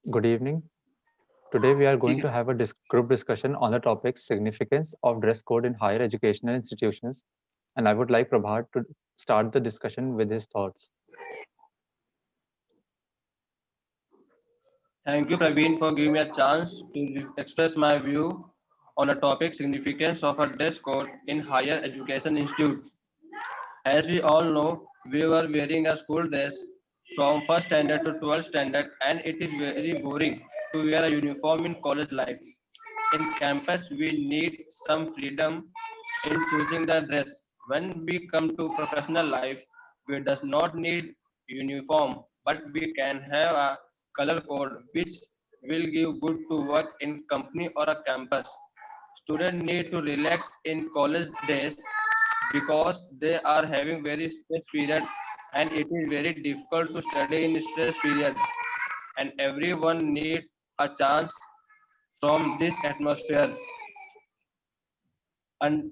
Good evening. Today we are going to have a group discussion on the topic significance of dress code in higher educational institutions, and I would like Prabhat to start the discussion with his thoughts. Thank you, Praveen, for giving me a chance to express my view on a topic significance of a dress code in higher education institute. As we all know, we were wearing a school dress from first standard to 12th standard, and it is very boring to wear a uniform in college life. In campus, we need some freedom in choosing the dress. When we come to professional life, we does not need uniform, but we can have a color code which will give good to work in company or a campus. Students need to relax in college days because they are having very stress period, and it is very difficult to study in stress period, and everyone need a chance from this atmosphere. And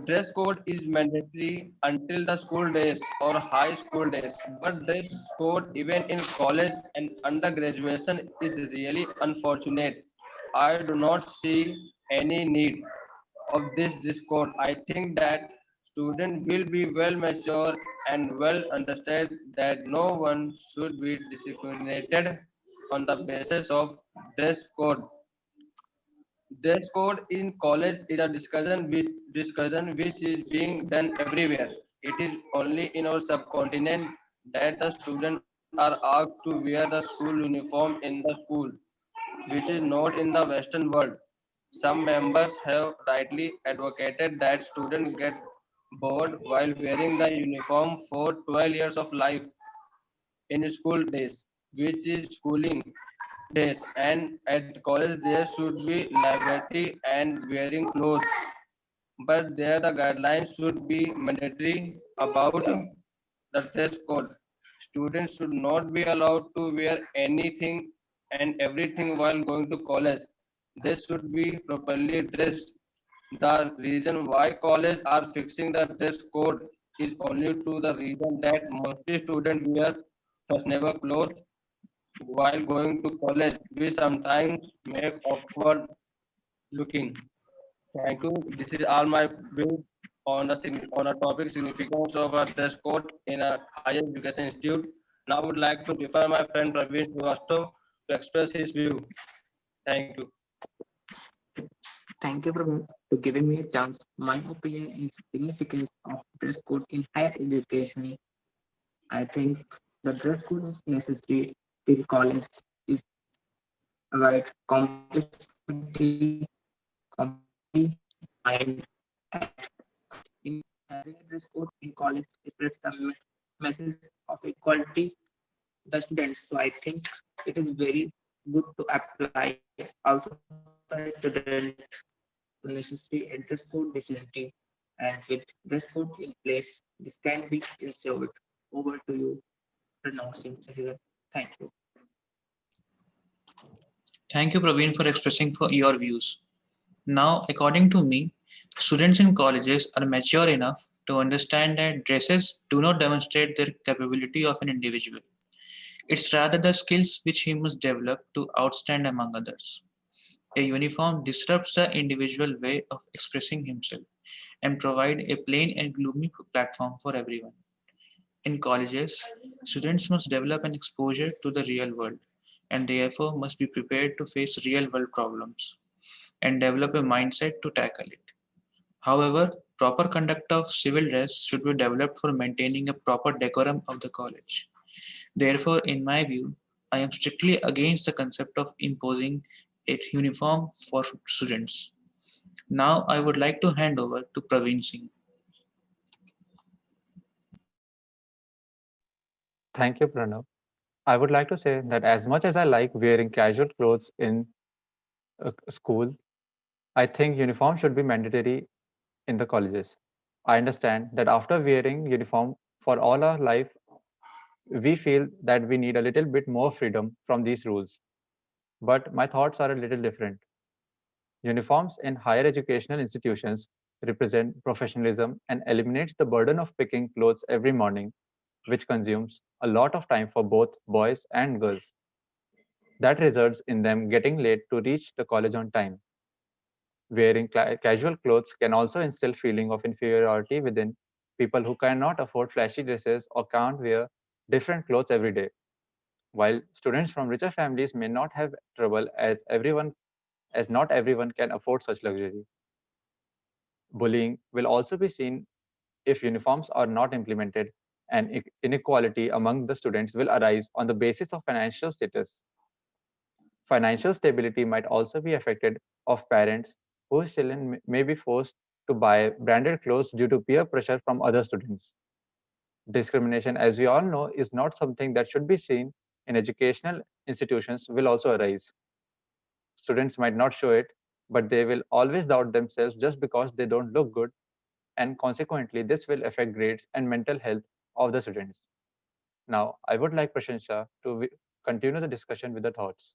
dress code is mandatory until the school days or high school days, but dress code even in college and undergraduation is really unfortunate. I do not see any need of this dress code. I think that student will be well mature and well understand that no one should be discriminated on the basis of dress code. Dress code in college is a discussion which is being done everywhere. It is only in our subcontinent that the students are asked to wear the school uniform in the school, which is not in the Western world. Some members have rightly advocated that students get bored while wearing the uniform for 12 years of life in school days, which is schooling days, and at college there should be liberty and wearing clothes, but there the guidelines should be mandatory about the dress code. Students should not be allowed to wear anything and everything while going to college. They should be properly dressed. The reason why colleges are fixing the dress code is only to the reason that mostly students wear fashionable clothes while going to college, we sometimes make awkward looking. Thank you. This is all my view on on a topic significance of a dress code in a higher education institute. Now I would like to refer my friend Praveen Srivastava to express his view. Thank you. Thank you for giving me a chance. My opinion is significance of dress code in higher education. I think the dress code is necessary till college is avoid complexity, complexity, and in having a dress code in college spreads the message of equality the students. So I think it is very good to apply also the student necessary a dress code facility, and with dress code in place, this can be ensured. Over to you, pronouncing Sahil. Thank you. Thank you, Praveen, for expressing for your views. Now, according to me, students in colleges are mature enough to understand that dresses do not demonstrate their capability of an individual. It's rather the skills which he must develop to outstand among others. A uniform disrupts the individual way of expressing himself and provide a plain and gloomy platform for everyone. In colleges, students must develop an exposure to the real world and therefore must be prepared to face real world problems and develop a mindset to tackle it. However, proper conduct of civil dress should be developed for maintaining a proper decorum of the college. Therefore, in my view, I am strictly against the concept of imposing a uniform for students. Now, I would like to hand over to Praveen Singh. Thank you, Pranav. I would like to say that as much as I like wearing casual clothes in school, I think uniform should be mandatory in the colleges. I understand that after wearing uniform for all our life, we feel that we need a little bit more freedom from these rules. But my thoughts are a little different. Uniforms in higher educational institutions represent professionalism and eliminates the burden of picking clothes every morning, which consumes a lot of time for both boys and girls. That results in them getting late to reach the college on time. Wearing casual clothes can also instill feeling of inferiority within people who cannot afford flashy dresses or can't wear different clothes every day. While students from richer families may not have trouble as not everyone can afford such luxury. Bullying will also be seen if uniforms are not implemented, and inequality among the students will arise on the basis of financial status. Financial stability might also be affected of parents whose children may be forced to buy branded clothes due to peer pressure from other students. Discrimination, as we all know, is not something that should be seen in educational institutions will also arise. Students might not show it, but they will always doubt themselves just because they don't look good, and consequently, this will affect grades and mental health of the students. Now, I would like Prashansha to continue the discussion with the thoughts.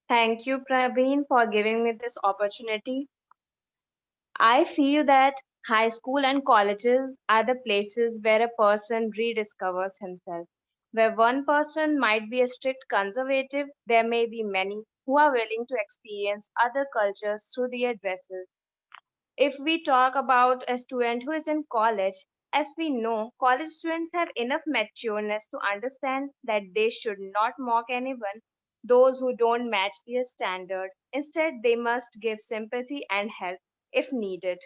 Thank you, Praveen, for giving me this opportunity. I feel that high school and colleges are the places where a person rediscovers himself. Where one person might be a strict conservative, there may be many who are willing to experience other cultures through their dresses. If we talk about a student who is in college, as we know, college students have enough matureness to understand that they should not mock anyone, those who don't match their standard. Instead, they must give sympathy and help if needed.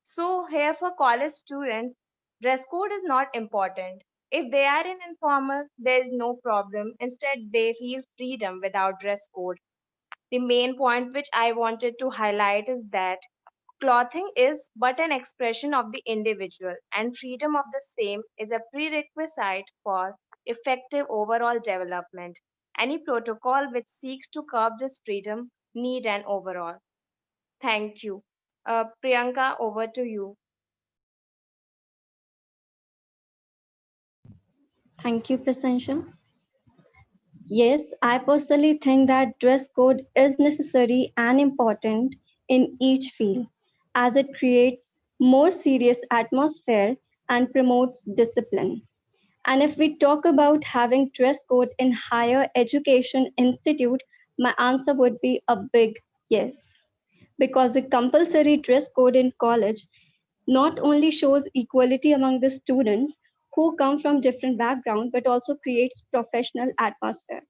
So, here for college students, dress code is not important. If they are in informal, there is no problem. Instead, they feel freedom without dress code. The main point which I wanted to highlight is that clothing is but an expression of the individual, and freedom of the same is a prerequisite for effective overall development. Any protocol which seeks to curb this freedom need an overall. Thank you. Priyanka, over to you. Thank you, Prasansa. Yes, I personally think that dress code is necessary and important in each field as it creates more serious atmosphere and promotes discipline. And if we talk about having dress code in higher education institute, my answer would be a big yes. Because a compulsory dress code in college not only shows equality among the students who come from different backgrounds, but also creates professional atmosphere.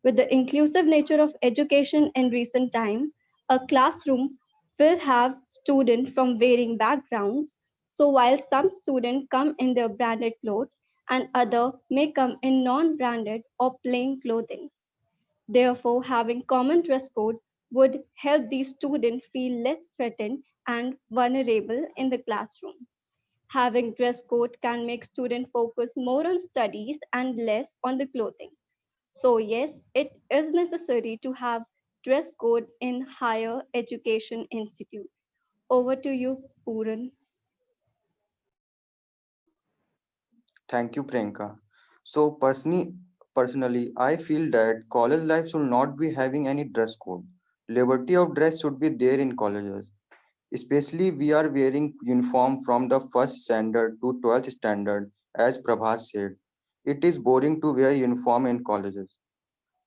With the inclusive nature of education in recent time, a classroom will have students from varying backgrounds. So while some students come in their branded clothes and other may come in non-branded or plain clothing. Therefore, having common dress code would help these students feel less threatened and vulnerable in the classroom. Having dress code can make students focus more on studies and less on the clothing. So yes, it is necessary to have dress code in higher education institute. Over to you, Pooran. Thank you, Priyanka. So personally, I feel that college life should not be having any dress code. Liberty of dress should be there in colleges. Especially we are wearing uniform from the first standard to 12th standard, as Prabhas said. It is boring to wear uniform in colleges.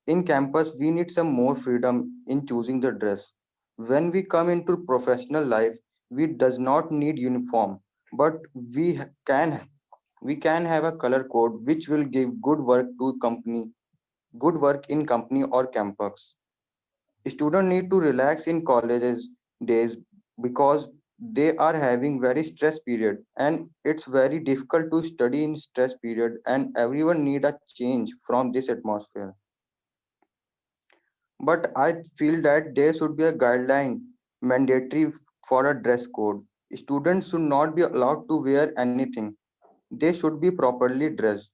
In campus, we need some more freedom in choosing the dress. When we come into professional life, we does not need uniform, but we can have a color code which will give good work in company or campus. Students need to relax in colleges days because they are having very stress period, and it's very difficult to study in stress period, and everyone need a change from this atmosphere. But I feel that there should be a guideline mandatory for a dress code. Students should not be allowed to wear anything. They should be properly dressed.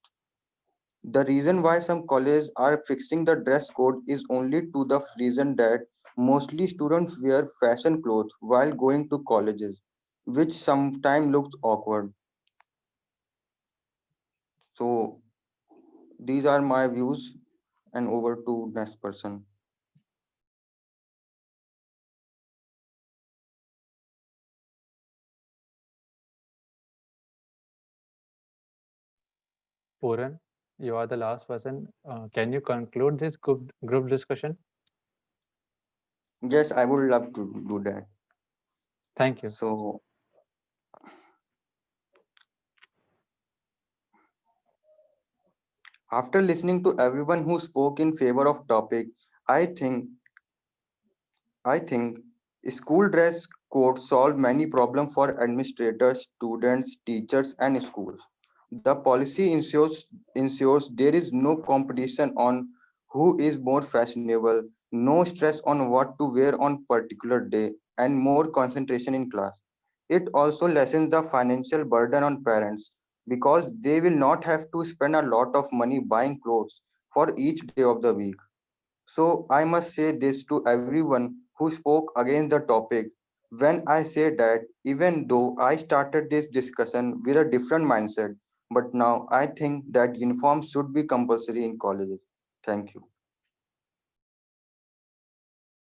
The reason why some colleges are fixing the dress code is only to the reason that mostly students wear fashion clothes while going to colleges, which sometimes looks awkward. So these are my views, and over to next person. Puran, You are the last person. Can you conclude this group discussion? Yes, I would love to do that. Thank you. So, after listening to everyone who spoke in favor of topic, I think I think school dress code solve many problems for administrators, students, teachers, and schools. The policy ensures there is no competition on who is more fashionable, no stress on what to wear on particular day, and more concentration in class. It also lessens the financial burden on parents because they will not have to spend a lot of money buying clothes for each day of the week. So I must say this to everyone who spoke against the topic when I say that even though I started this discussion with a different mindset, but now I think that uniforms should be compulsory in colleges. Thank you.